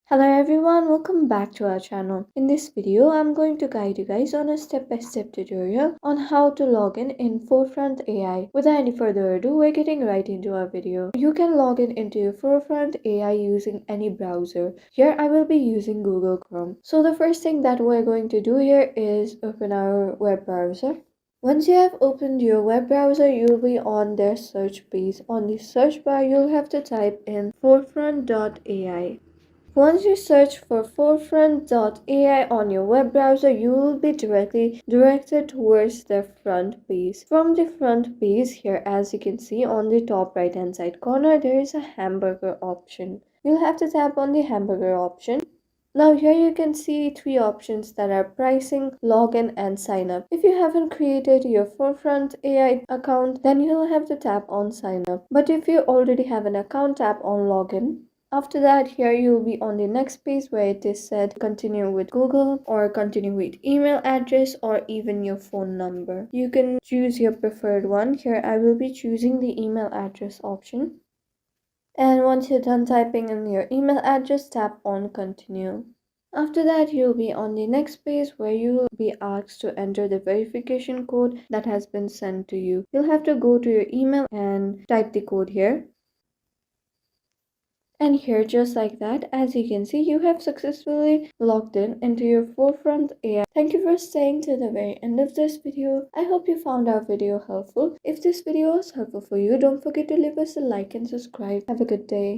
Hello everyone, welcome back to our channel. In this video, I'm going to guide you guys on a step-by-step tutorial on how to log in Forefront AI. Without any further ado, we're getting right into our video. You can log in into your Forefront AI using any browser. Here I will be using Google Chrome. So the first thing that we're going to do here is open our web browser. Once you have opened your web browser, you'll be on their search page. On the search bar, you'll have to type in Forefront.ai. Once you search for Forefront.ai on your web browser, you will be directly directed towards the front page. From the front page here, as you can see on the top right hand side corner, there is a hamburger option. You'll have to tap on the hamburger option. Now here you can see three options that are pricing, login and sign up. If you haven't created your Forefront AI account, then you'll have to tap on sign up. But if you already have an account, tap on login. After that, here you'll be on the next page where it is said continue with Google or continue with email address or even your phone number. You can choose your preferred one. Here I will be choosing the email address option. And once you're done typing in your email address, tap on continue. After that, you'll be on the next page where you will be asked to enter the verification code that has been sent to you. You'll have to go to your email and type the code here. And here, just like that, as you can see, you have successfully logged in into your Forefront AI. Thank you for staying to the very end of this video. I hope you found our video helpful. If this video was helpful for you, don't forget to leave us a like and subscribe. Have a good day.